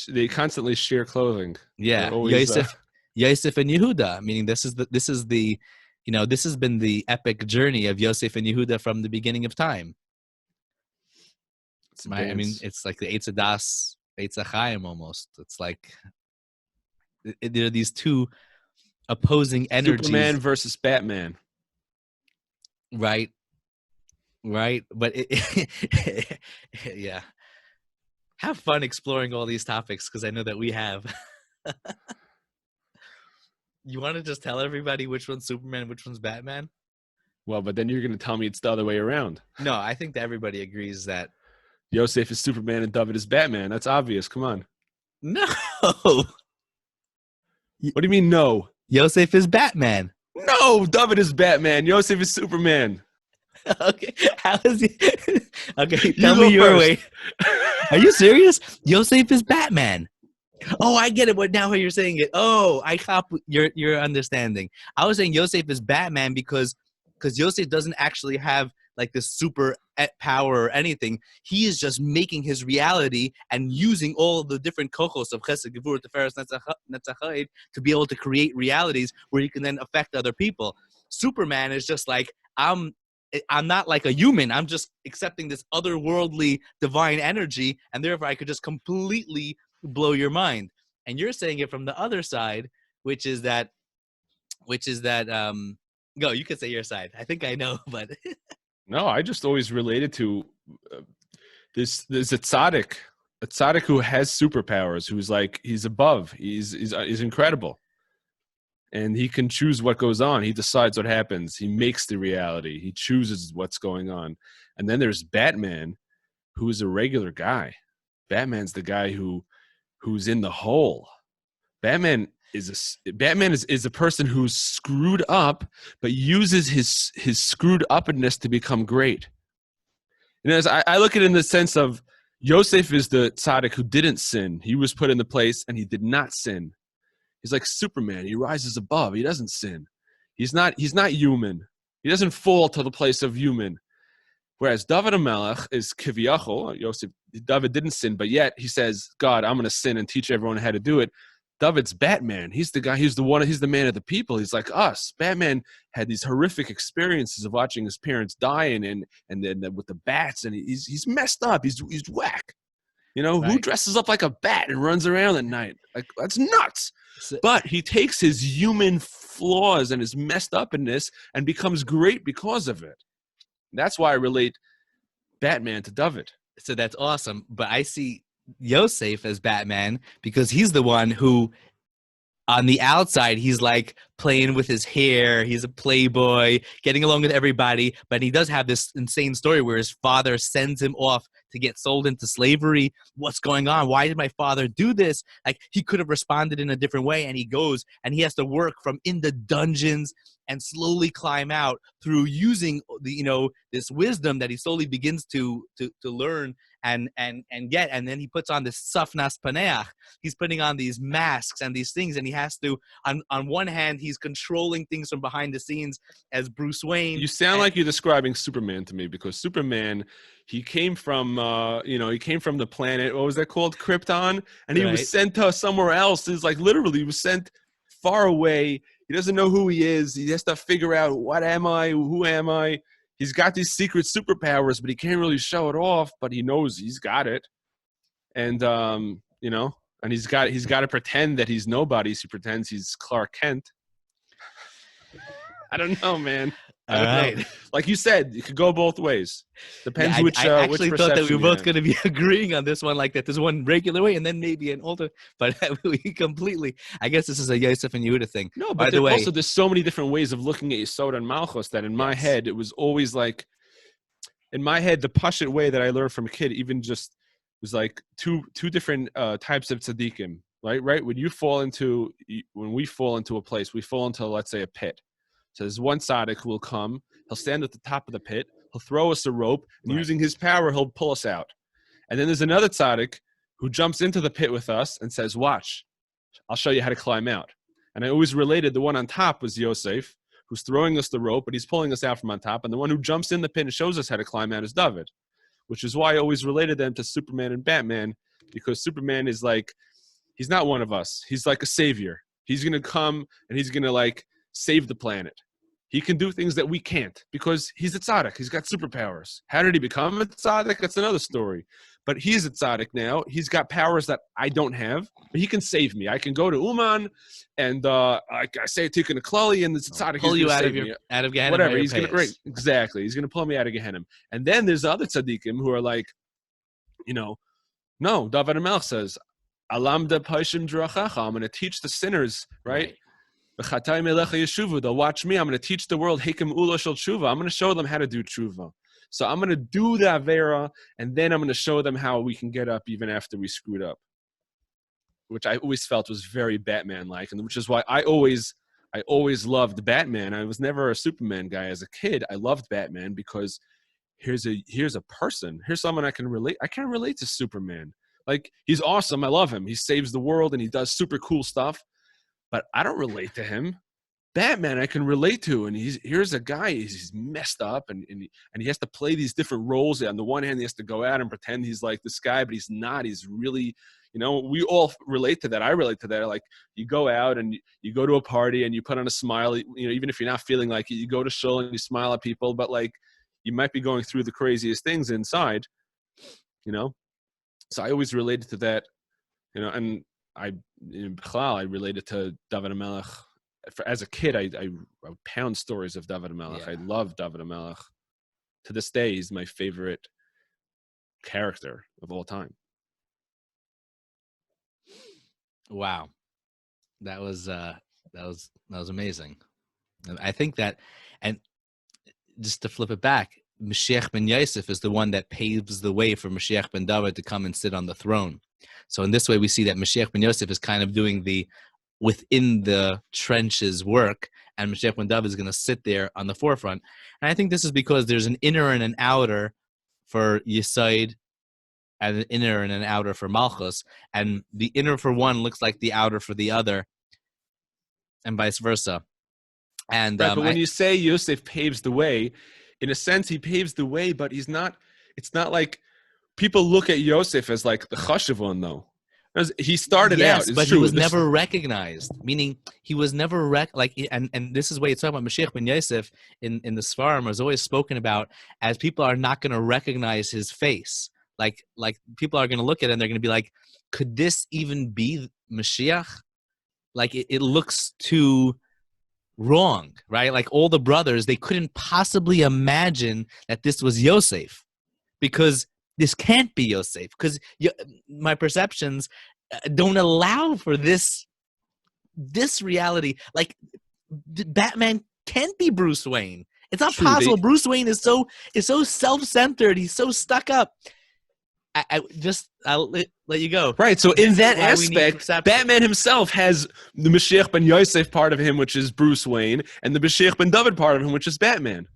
they constantly share clothing. Yeah, Always, Yosef and Yehuda. Meaning this is the this has been the epic journey of Yosef and Yehuda from the beginning of time. I mean, it's like the Eitz Hadas, Eitz HaChaim almost. It's like there are these two opposing energies. Superman versus Batman. Right. But yeah. Have fun exploring all these topics because I know that we have. You want to just tell everybody which one's Superman, which one's Batman? Well, but then you're going to tell me it's the other way around. No, I think that everybody agrees that Yosef is Superman and David is Batman. That's obvious. Come on. No. What do you mean no? Yosef is Batman. No, David is Batman. Yosef is Superman. Okay. How is he? Okay, tell me your way. Are you serious? Yosef is Batman. Oh, I get it. But now how you're saying it. Oh, I cop your understanding. I was saying Yosef is Batman because Yosef doesn't actually have like this super power or anything. He is just making his reality and using all of the different kochos of Chesed, Gevurah, Tiferes, Netzach Chayid to be able to create realities where he can then affect other people. Superman is just like, I'm not like a human. I'm just accepting this otherworldly divine energy, and therefore I could just completely blow your mind. And you're saying it from the other side, which is that go, you can say your side. I think I know, but no, I just always related to this. There's a tzaddik who has superpowers, who's like he's above. He's incredible, and he can choose what goes on. He decides what happens. He makes the reality. He chooses what's going on. And then there's Batman, who is a regular guy. Batman's the guy who's in the hole. Batman is a person who's screwed up, but uses his screwed upness to become great. And as I look at it in the sense of Yosef is the tzaddik who didn't sin. He was put in the place and he did not sin. He's like Superman. He rises above. He doesn't sin. He's not human. He doesn't fall to the place of human. Whereas David and Malach is kiviyachol. Yosef, David didn't sin, but yet he says, God, I'm going to sin and teach everyone how to do it. David's Batman. He's the guy. He's the man of the people. He's like us. Batman had these horrific experiences of watching his parents die and then with the bats, and he's messed up. He's whack. Right. Who dresses up like a bat and runs around at night? Like, that's nuts. But he takes his human flaws and his messed upness and becomes great because of it. That's why I relate Batman to David. So that's awesome. But I see Yosef as Batman because he's the one who, on the outside, he's like playing with his hair. He's a playboy, getting along with everybody. But he does have this insane story where his father sends him off to get sold into slavery. What's going on? Why did my father do this? Like, he could have responded in a different way, and he goes and he has to work from in the dungeons and slowly climb out through using the this wisdom that he slowly begins to learn and get. And then he puts on this safnas paneach. He's putting on these masks and these things, and he has to on one hand he's controlling things from behind the scenes as Bruce Wayne. You sound like you're describing Superman to me, because Superman, he came from the planet, what was that called, Krypton, and he was sent to somewhere else. It's like literally he was sent far away. He doesn't know who he is. He has to figure out, what am I? Who am I? He's got these secret superpowers, but he can't really show it off, but he knows he's got it. And and he's got to pretend that he's nobody. So he pretends he's Clark Kent. I don't know, man. All right. Like you said, it could go both ways. Depends which I actually which thought that we were both have. going to be agreeing on this one, like that there's one regular way and then maybe an alternate, but we completely, I guess this is a Yosef and Yehuda thing. No, but also there's so many different ways of looking at Yesod and Malchus that in my head, it was always like, in my head, the Pashut way that I learned from a kid even just was like two different types of tzaddikim, right? When we fall into a place, we fall into, let's say, a pit. So there's one tzaddik who will come. He'll stand at the top of the pit. He'll throw us a rope, and using his power, he'll pull us out. And then there's another tzaddik who jumps into the pit with us and says, watch, I'll show you how to climb out. And I always related the one on top was Yosef, who's throwing us the rope, but he's pulling us out from on top. And the one who jumps in the pit and shows us how to climb out is David, which is why I always related them to Superman and Batman, because Superman is like, he's not one of us. He's like a savior. He's going to come and he's going to like save the planet. He can do things that we can't because he's a tzaddik. He's got superpowers. How did he become a tzaddik? That's another story. But he's a tzaddik now. He's got powers that I don't have, but he can save me. I can go to Uman and I say a tikkun klali and the tzaddik pull you out of Gehenna. Whatever. He's going to, right, exactly. He's going to pull me out of Gehenna. And then there's the other tzaddikim who are like, no, David and Melch says, Alamda paishim drachacha. I'm going to teach the sinners, right? They'll watch me. I'm going to teach the world Hekem Ula Shel Tshuva. I'm going to show them how to do Tshuva. So I'm going to do the Avera, and then I'm going to show them how we can get up even after we screwed up, which I always felt was very Batman-like, and which is why I always loved Batman. I was never a Superman guy. As a kid, I loved Batman because here's a person. Here's someone I can relate. I can't relate to Superman. Like, he's awesome. I love him. He saves the world, and he does super cool stuff. But I don't relate to him. Batman I can relate to, and here's a guy, he's messed up, and he has to play these different roles. On the one hand, he has to go out and pretend he's like this guy, but he's not. He's really, we all relate to that. I relate to that. Like, you go out and you go to a party and you put on a smile, even if you're not feeling like it, you go to shul and you smile at people, but like, you might be going through the craziest things inside, So I always related to that, and I related to David and Melch. As a kid, I would pound stories of David and Melch. Yeah. I love David and Melch. To this day, he's my favorite character of all time. Wow, that was amazing. I think that, and just to flip it back, Mashiach ben Yosef is the one that paves the way for Mashiach ben David to come and sit on the throne. So in this way, we see that Mashiach ben Yosef is kind of doing the within the trenches work, and Mashiach ben David is going to sit there on the forefront. And I think this is because there's an inner and an outer for Yesod, and an inner and an outer for Malchus, and the inner for one looks like the outer for the other, and vice versa. And right, but when you say Yosef paves the way, in a sense, he paves the way, but it's not like people look at Yosef as like the chashuv one, though. He started out, but he was never recognized. Meaning, he was never and this is why it's talking about Mashiach ben Yosef in the Sfarim is always spoken about as people are not going to recognize his face. Like people are going to look at it and they're going to be like, could this even be Mashiach? Like it looks too wrong, right? Like all the brothers, they couldn't possibly imagine that this was Yosef, because this can't be Yosef, because my perceptions don't allow for this reality. Like Batman can't be Bruce Wayne. It's not possible. Bruce Wayne is so self-centered. He's so stuck up. I'll let you go. Right. So in that aspect, Batman himself has the Mashiach ben Yosef part of him, which is Bruce Wayne, and the Mashiach ben David part of him, which is Batman.